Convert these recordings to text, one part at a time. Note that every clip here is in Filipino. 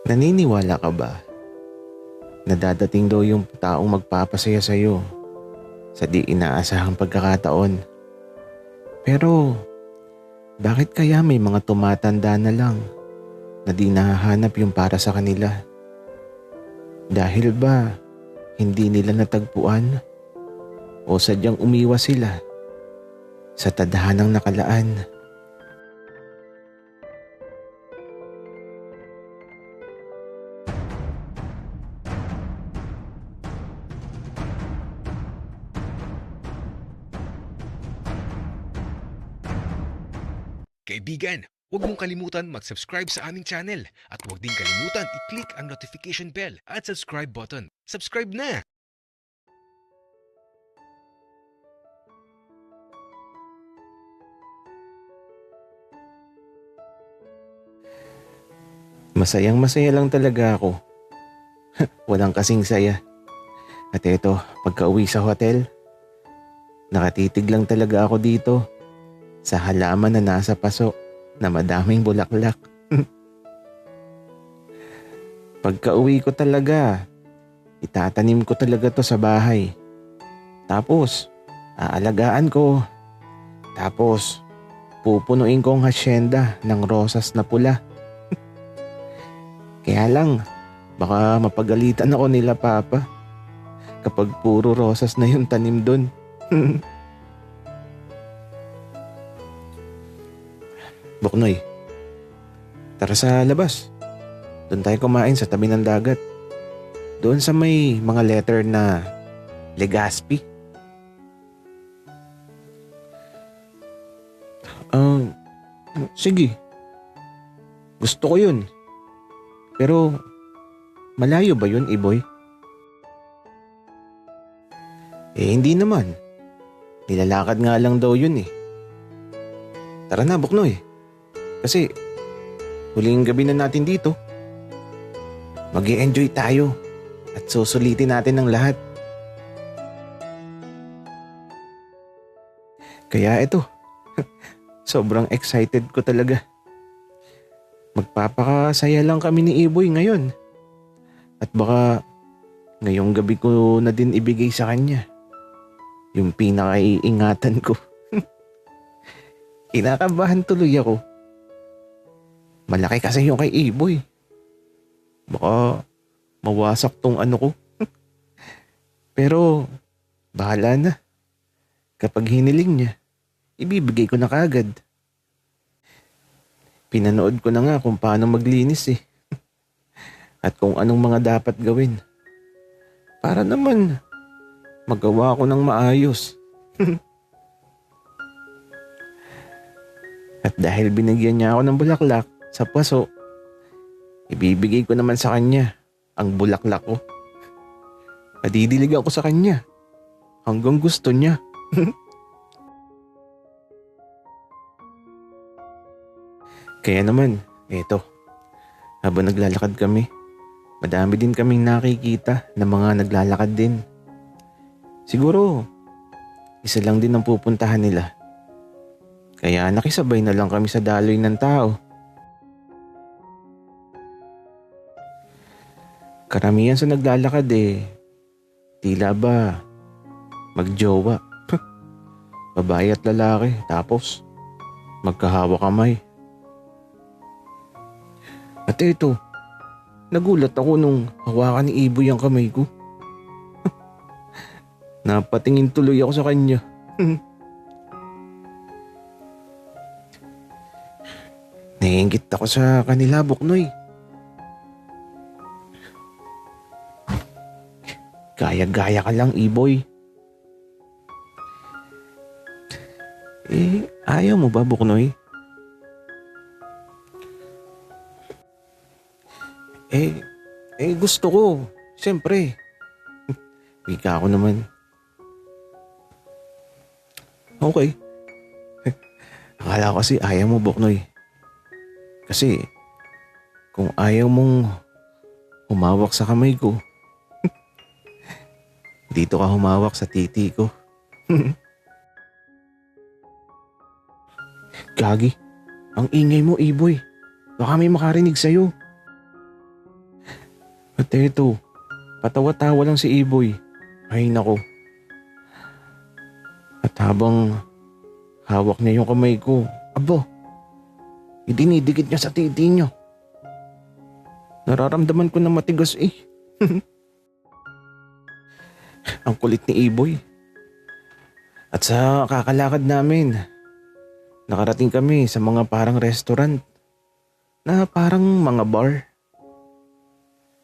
Naniniwala ka ba na dadating daw yung taong magpapasaya sa'yo sa di inaasahang pagkakataon? Pero bakit kaya may mga tumatanda na lang na di nahahanap yung para sa kanila? Dahil ba hindi nila natagpuan o sadyang umiwas sila sa tadhanang nakalaan? Kaibigan, huwag mong kalimutan mag-subscribe sa aming channel at huwag din kalimutan i-click ang notification bell at subscribe button. Subscribe na! Masayang masaya lang talaga ako. Walang kasing saya. At eto, pagka-uwi sa hotel, nakatitig lang talaga ako dito sa halaman na nasa paso na madaming bulaklak. Pagka-uwi ko talaga, itatanim ko talaga to sa bahay. Tapos, aalagaan ko. Tapos, pupunuin ko ang hasyenda ng rosas na pula. Kaya lang, baka mapagalitan ako nila papa kapag puro rosas na yung tanim dun. Buknoy, tara sa labas. Doon tayo kumain sa tabi ng dagat. Doon sa may mga letter na Legazpi. Sige. Gusto ko yun. Pero malayo ba yun, Iboy? Hindi naman. Nilalakad nga lang daw yun eh. Tara na, Buknoy. Kasi huling gabi na natin dito. Mag-i-enjoy tayo at susulitin natin ang lahat. Kaya ito, sobrang excited ko talaga. Magpapakasaya lang kami ni Iboy ngayon. At baka ngayong gabi ko na din ibigay sa kanya yung pinakaiingatan ko. Kinakabahan tuloy ako. Malaki kasi yung kay Iboy. Baka mawasak tong ano ko. Pero bahala na. Kapag hiniling niya, ibibigay ko na kagad. Pinanood ko na nga kung paano maglinis eh. At kung anong mga dapat gawin. Para naman magawa ko ng maayos. At dahil binigyan niya ako ng bulaklak sa paso, ibibigay ko naman sa kanya ang bulaklak ko. Madidilig ako sa kanya hanggang gusto niya. Kaya naman, eto, habang naglalakad kami, madami din kaming nakikita na mga naglalakad din. Siguro, isa lang din ang pupuntahan nila. Kaya nakisabay na lang kami sa daloy ng tao. Karamihan sa naglalakad tila ba magjowa. Babae at lalaki, tapos magkahawa kamay. At ito, nagulat ako nung hawakan ni Iboy ang kamay ko. Napatingin tuloy ako sa kanya. Naiinggit ako sa kanila, Buknoy. Gaya-gaya ka lang, Iboy. Ayaw mo ba, Buknoy? Gusto ko. Siyempre. Wika ako naman. Okay. Akala ko kasi ayaw mo, Buknoy. Kasi kung ayaw mong humawak sa kamay ko, dito ka humawak sa titi ko. Gagi, ang ingay mo, Iboy. Baka may makarinig sa'yo. At eto, patawa-tawa lang si Iboy. Ay nako. At habang hawak niya yung kamay ko, abo, idinidikit niya sa titi niya. Nararamdaman ko na matigas eh. Ang kulit ni Iboy. At sa kakalakad namin, nakarating kami sa mga parang restaurant na parang mga bar.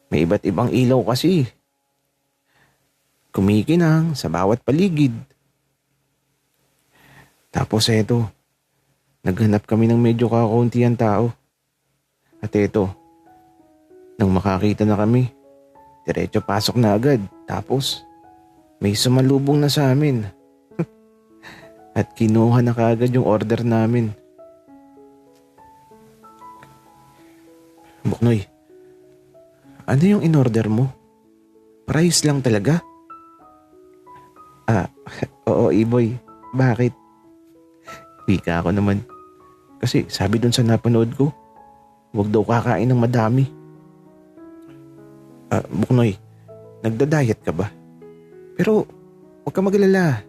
May iba't ibang ilaw kasi. Kumikinang sa bawat paligid. Tapos eto, naghanap kami ng medyo kakauntiang tao. At eto, nang makakita na kami, diretso pasok na agad. Tapos, may sumalubong na sa amin. At kinuha na kaagad yung order namin. Buknoy, ano yung in-order mo? Price lang talaga? Oo Iboy. Bakit? Wika ako naman. Kasi sabi dun sa napanood ko, huwag daw kakain ng madami. Buknoy, nagda-diet ka ba? Pero huwag ka magalala.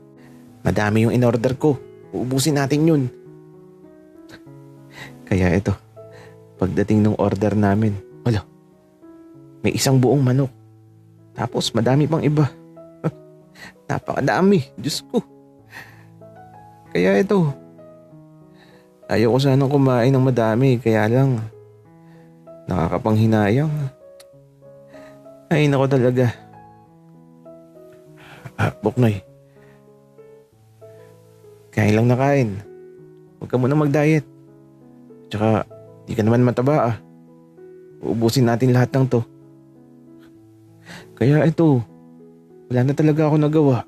Madami yung in-order ko. Uubusin natin yun. Kaya ito, pagdating ng order namin, wala, may isang buong manok. Tapos madami pang iba. Napakadami, Diyos ko. Kaya ito, ayoko sanang kumain ng madami, kaya lang nakakapanghinayang. Ay nako talaga. Buknoy, kain lang na kain. Huwag ka muna mag-diet. Tsaka di ka naman mataba. Uubusin natin lahat ng to. Kaya ito, wala na talaga ako nagawa.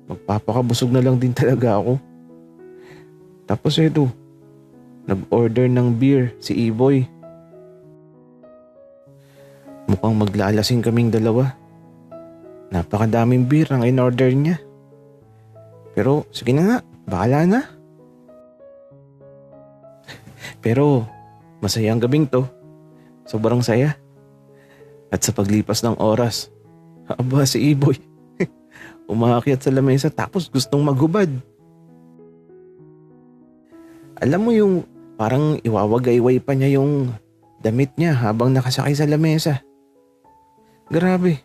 Magpapakabusog na lang din talaga ako. Tapos ito, nag-order ng beer si Iboy. Mukhang maglalasing kaming dalawa. Napakadaming beer ang in-order niya. Pero sige na nga, bahala na. Pero masaya ang gabing to. Sobrang saya. At sa paglipas ng oras, aba si Iboy, umaakyat sa lamesa tapos gustong maghubad. Alam mo yung parang iwawagayway pa niya yung damit niya habang nakasakay sa lamesa. Grabe.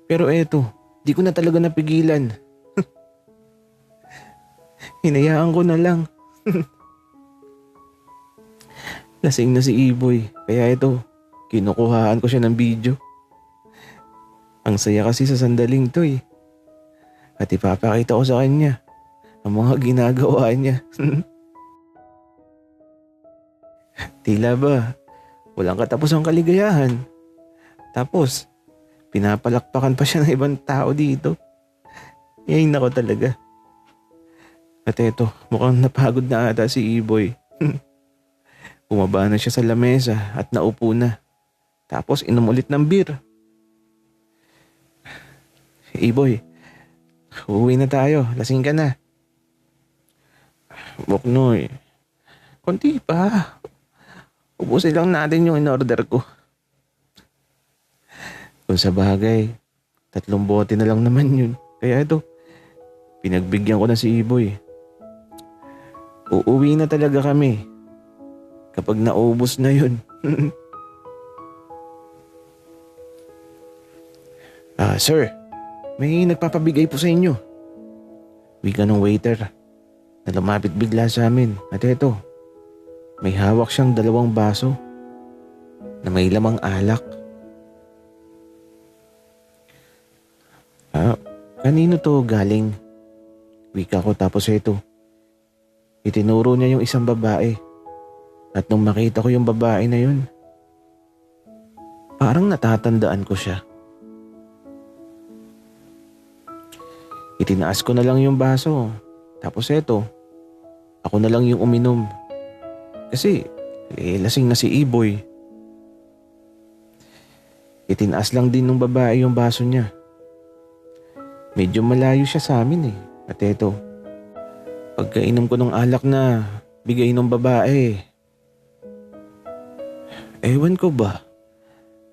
Pero eto, di ko na talaga napigilan. Hinayaan ko na lang. Lasing na si Iboy, kaya ito, kinukuhaan ko siya ng video. Ang saya kasi sa sandaling to eh. At ipapakita ko sa kanya ang mga ginagawa niya. Tila ba, walang katapusang kaligayahan. Tapos, pinapalakpakan pa siya ng ibang tao dito. Ay nako talaga. At eto, mukhang napagod na ata si Iboy. Bumaba na siya sa lamesa at naupo na. Tapos inom ulit ng beer. Iboy, uuwi na tayo. Lasing ka na. Buknoy, konti pa. Ubusin lang natin yung in-order ko. Kung sa bagay, 3 bote na lang naman yun. Kaya ito, pinagbigyan ko na si Iboy. Uuwi na talaga kami kapag naubos na yun. Sir, may nagpapabigay po sa inyo. Wika ng waiter na lumapit bigla sa amin. At eto, may hawak siyang 2 baso na may lamang alak. Kanino to galing? Wika ko tapos eto. Itinuro niya yung isang babae. At nung makita ko yung babae na yun, parang natatandaan ko siya. Itinaas ko na lang yung baso. Tapos eto, ako na lang yung uminom. Kasi lasing na si Iboy. Itinaas lang din ng babae yung baso niya. Medyo malayo siya sa amin eh. At eto, pagkainom ko ng alak na bigay ng babae, ewan ko ba,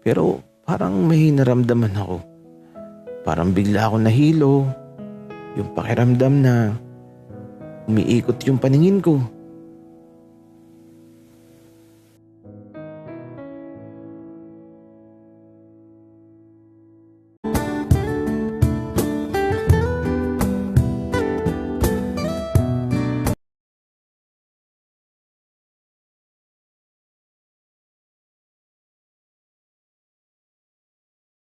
pero parang may naramdaman ako. Parang bigla ako nahilo. Yung pakiramdam na umiikot yung paningin ko.